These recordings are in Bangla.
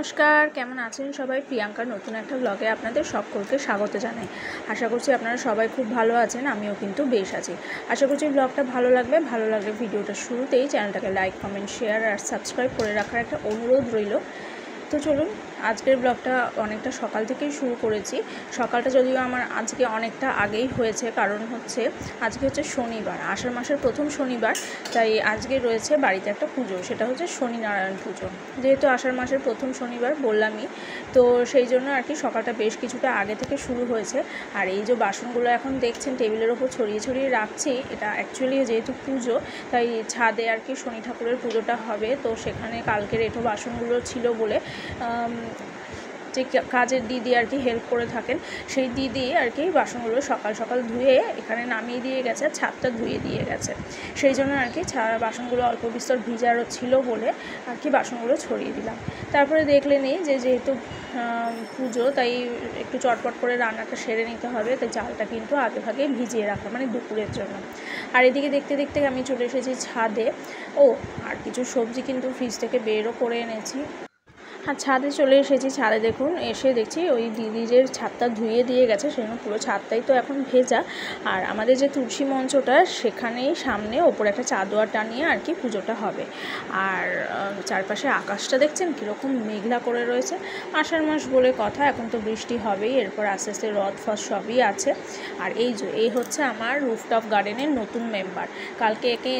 নমস্কার, কেমন আছেন সবাই? প্রিয়াঙ্কার নতুন একটা ব্লগে আপনাদের সকলকে স্বাগত জানাই। আশা করছি আপনারা সবাই খুব ভালো আছেন, আমিও কিন্তু বেশ আছি। আশা করছি ব্লগটা ভালো লাগলে ভিডিওটা শুরুতেই চ্যানেলটাকে লাইক, কমেন্ট, শেয়ার আর সাবস্ক্রাইব করে রাখার একটা অনুরোধ রইল। তো চলুন, আজকের ব্লগটা অনেকটা সকাল থেকেই শুরু করেছি। সকালটা যদিও আমার আজকে অনেকটা আগেই হয়েছে, কারণ আজকে হচ্ছে শনিবার, আষাঢ় মাসের প্রথম শনিবার। তাই আজকে রয়েছে বাড়িতে একটা পুজো, সেটা হচ্ছে শনিনারায়ণ পুজো। যেহেতু আষাঢ় মাসের প্রথম শনিবার বললামই, তো সেই জন্য আর কি সকালটা বেশ কিছুটা আগে থেকে শুরু হয়েছে। আর এই যে বাসনগুলো এখন দেখছেন টেবিলের ওপর ছড়িয়ে ছড়িয়ে রাখছি, এটা অ্যাকচুয়ালি যেহেতু পুজো, তাই ছাদে আর কি শনি ঠাকুরের পুজোটা হবে। তো সেখানে কালকের এঁটো বাসনগুলো ছিল বলে যে কাজের দিদি আর কি হেল্প করে থাকেন, সেই দিদি আর কি বাসনগুলো সকাল সকাল ধুয়ে এখানে নামিয়ে দিয়ে গেছে, ছাদটা ধুয়ে দিয়ে গেছে। সেই জন্য আর কি বাসনগুলো অল্প বিস্তর ভিজারও ছিল বলে আর কি বাসনগুলো ছড়িয়ে দিলাম। তারপরে দেখলেনই যেহেতু পুজো, তাই একটু চটপট করে রান্নাটা সেরে নিতে হবে, তাই চালটা কিন্তু আগে ভাগে ভিজিয়ে রাখা, মানে দুপুরের জন্য। আর এদিকে দেখতে দেখতে আমি চলে এসেছি ছাদে। আর কিছু সবজি কিন্তু ফ্রিজ থেকে বেরও করে এনেছি। আর ছাদে চলে এসেছি। ছাদে দেখুন, এসে দেখছি ওই দিদি যে ছাদটা ধুয়ে দিয়ে গেছে, সেজন্য পুরো ছাদটাই তো এখন ভেজা। আর আমাদের যে তুলসী মঞ্চটা, সেখানেই সামনে ওপরে একটা চাদর টানিয়ে আর কি পুজোটা হবে। আর চারপাশে আকাশটা দেখছেন কীরকম মেঘলা করে রয়েছে। আষাঢ় মাস বলে কথা, এখন তো বৃষ্টি হবেই, এরপর আস্তে আস্তে রথ ফথ সবই আছে। আর এই হচ্ছে আমার রুফটপ গার্ডেনের নতুন মেম্বার। কালকে একে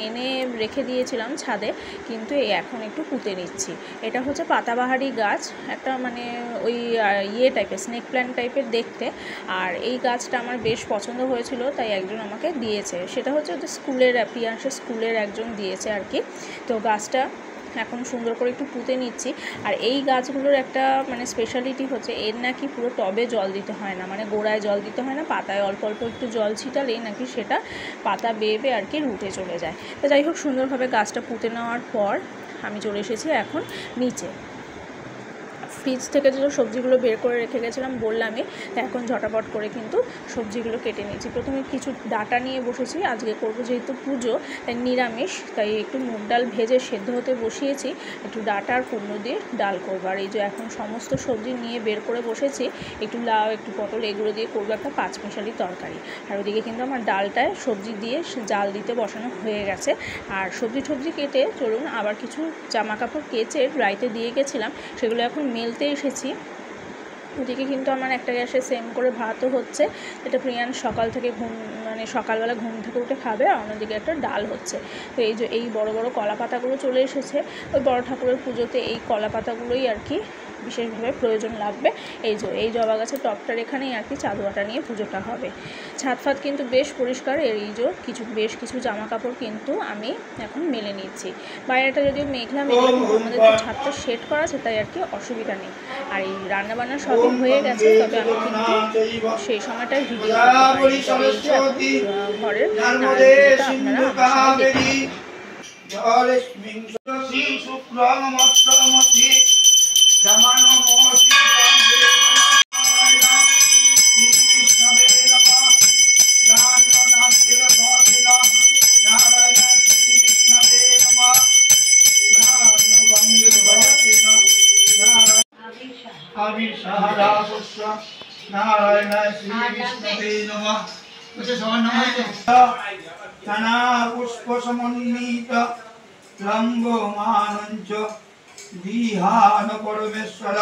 এনে রেখে দিয়েছিলাম ছাদে, কিন্তু এখন একটু পুঁতে নিচ্ছি। এটা হচ্ছে পাতাবাহারি গাছ, একটা মানে ওই টাইপের স্নেক প্ল্যান্ট টাইপের দেখতে। আর এই গাছটা আমার বেশ পছন্দ হয়েছিল, তাই একজন আমাকে দিয়েছে। সেটা হচ্ছে ওদের প্রিয়াংশের স্কুলের একজন দিয়েছে আর কি। তো গাছটা এখন সুন্দর করে একটু পুঁতে নিচ্ছি। আর এই গাছগুলোর একটা মানে স্পেশালিটি হচ্ছে, এর নাকি পুরো টবে জল দিতে হয় না, মানে গোড়ায় জল দিতে হয় না, পাতায় অল্প অল্প একটু জল ছিটালেই নাকি সেটা পাতা বেয়ে আর কি রুটে চলে যায়। তো যাই হোক, সুন্দরভাবে গাছটা পুঁতে নেওয়ার পর আমি চলে এসেছি এখন নিচে। ফ্রিজ থেকে যে সবজিগুলো বের করে রেখে গেছিলাম বললামই, এখন ঝটাপট করে কিন্তু সবজিগুলো কেটে নিয়েছি। প্রথমে কিছু ডাটা নিয়ে বসেছি, আজকে করবো যেহেতু পুজো, তাই নিরামিষ, তাই একটু মুগ ডাল ভেজে সেদ্ধ হতে বসিয়েছি, একটু ডাটা আর কুমড়ো দিয়ে ডাল করবো। আর এই যে এখন সমস্ত সবজি নিয়ে বের করে বসেছি, একটু লাউ, একটু পটল, এগুলো দিয়ে করবো একটা পাঁচমিশালি তরকারি। আর ওদিকে কিন্তু আমার ডালটায় সবজি দিয়ে জাল দিতে বসানো হয়ে গেছে। আর সবজি কেটে চলুন, আবার কিছু জামা কাপড় কেচে ড্রাইতে দিয়ে গেছিলাম, সেগুলো এখন মেলতে এসেছি। ওদিকে কিন্তু আমার একটা গ্যাসে সেম করে ভাতও হচ্ছে, এটা প্রিয়ান সকালবেলা ঘুম থেকে উঠে খাবে। আর অন্যদিকে একটা ডাল হচ্ছে। তো এই বড় বড় কলা পাতাগুলো চলে এসেছে। ওই বড় ঠাকুরের পুজোতে এই কলা পাতাগুলোই আর কি বিশেষভাবে প্রয়োজন লাগবে। এই জবা গাছের টপটার এখানেই আর কি চাঁদোয়াটা নিয়ে পুজোটা হবে। ছাদ ফাদ কিন্তু বেশ পরিষ্কার। বেশ কিছু জামা কাপড় কিন্তু আমি এখন মেলে নিচ্ছি। বাইরেটা যদিও মেঘলা, আমাদের তো ছাদটা সেট করা আছে, তাই আর কি অসুবিধা নেই। আর এই রান্নাবান্না সবই হয়ে গেছে, তবে আমি কিন্তু সেই সময়টায় ভিডিও ঘরের नारायण श्री विष्णवे नमः। तना पुष्प समन्वित लंबमानंच दीहान परमेश्वर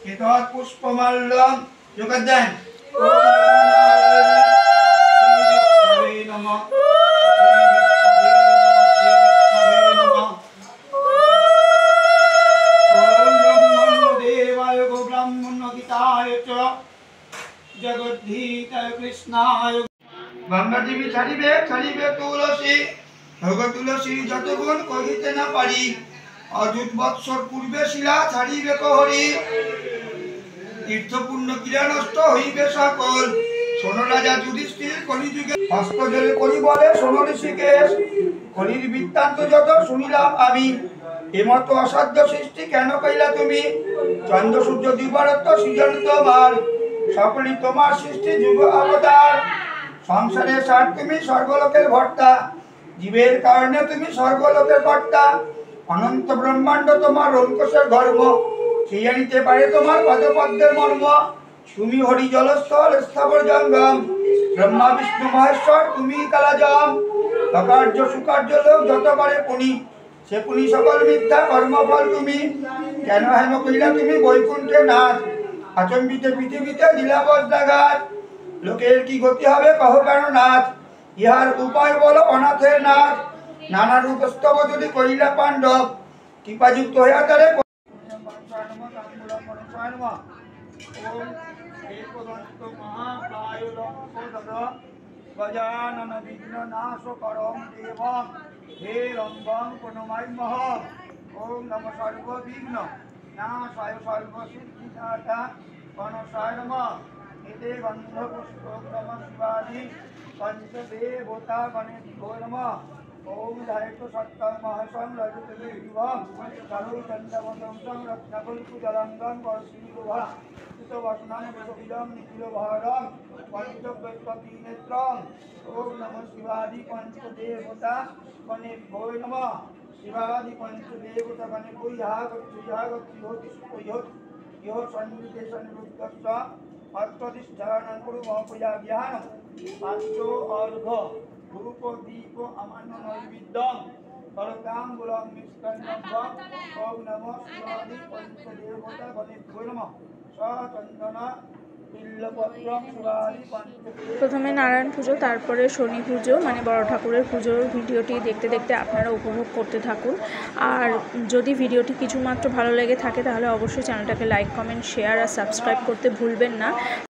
एतत् पुष्पमाल्यं योगदान नमः। जगद्धीताय कृष्णाय गंगादेवी छाड़िबे तुलसी भग तुलसी যত গুণ কহিতে না পারি অযুত বৎসর পূর্বে শিলা ছাড়িবে কহরি তীর্থপূর্ণ ক্রিয়া নষ্ট হইবে সকল শোনো রাজা যুধিষ্ঠির কলিযুগে হস্ত জলে করি বলে শোনো ঋষিকেশ কলির বৃত্তান্ত যত শুনিলাম আমি এমত অসাধ্য সৃষ্টি কেন কইলা তুমি চন্দ্র সূর্য দিবারত্ব সৃজন তোমার সকলই তোমার সৃষ্টি যুগ অবতার সংসারের সার তুমি স্বর্গলোকের ভর্তা জীবের কারণে তুমি স্বর্গলোকের কর্তা অনন্ত ব্রহ্মাণ্ড তোমার রঙ্কসের ধর্ম, সেই জানিতে পারে তোমার পদপদ্মের মর্ম। তুমি হরি জলস্থল স্থাবর জঙ্গম, ব্রহ্মা বিষ্ণু মহেশ্বর তুমি কালাজম। অকার্য সুকার্য লোক যত করে পুনি, সে পুনি সকল মিথ্যা কর্মফল তুমি। কেন হেন কইলা তুমি বৈকুণ্ঠে নাথ, আচম্বিতে পৃথিবীতে দিলা বজ্রাঘাত। লোকের কি গতি হবে কহ কেন নাথ, ইহার উপায় বলো অনাথের নাথ। নানা রূপ স্তব যদি করিলা পাণ্ডব, কৃপাযুক্ত হইয়া তারে গজানন বিঘ্ন নাশ করম দেবম, হে রঙ্গম প্রণমাম্যহ। ওম নম সর্ববিঘ্ন নাশায় সর্বসিদ্ধিদাতা গণেশায় নমঃ। এতে গন্ধ পুষ্প নম শিবানি পঞ্চদেবতা গণেভ্যো নমঃ। ওম ধায়ত সত্যং মহাসং রজত বিভম, সর্বচন্দ্রবদং রত্নকল্পজলঙ্গম বর্ষিণীভা। সুতবসনং বিশবিদং নিখিলভারং পঞ্চবৈষ্ণবী নেত্রং। ওম নমঃ শিবাদি পঞ্চদেবতা গণেভ্যো নমঃ। শিবাদি পঞ্চদেবতা গণেভ্যো ইহা গচ্ছি ইহ সন্নিধে সন্নিরুদ্ধস্য অত্রদিষ্ঠানং কুরু মম পূজা জ্ঞানম। পাঁচ অর্ঘ ধূপ দীপ আমান্য নৈবেদ্যং তরকাঙ্গুলং মিষ্টান্নভ্যং। ওম নমঃ শিবাদি পঞ্চদেবতা গণেভ্যো নমঃ। সচন্দন বিল্লপত্রং শিবাদি পঞ্চদেবতা। প্রথমে নারায়ণ পুজো, তারপরে শনি পুজো মানে বড় ঠাকুরের পুজোর ভিডিওটি দেখতে দেখতে আপনারা উপভোগ করতে থাকুন। আর যদি ভিডিওটি কিছুমাত্র ভালো লেগে থাকে তাহলে অবশ্যই চ্যানেলটাকে লাইক কমেন্ট শেয়ার আর সাবস্ক্রাইব করতে ভুলবেন না।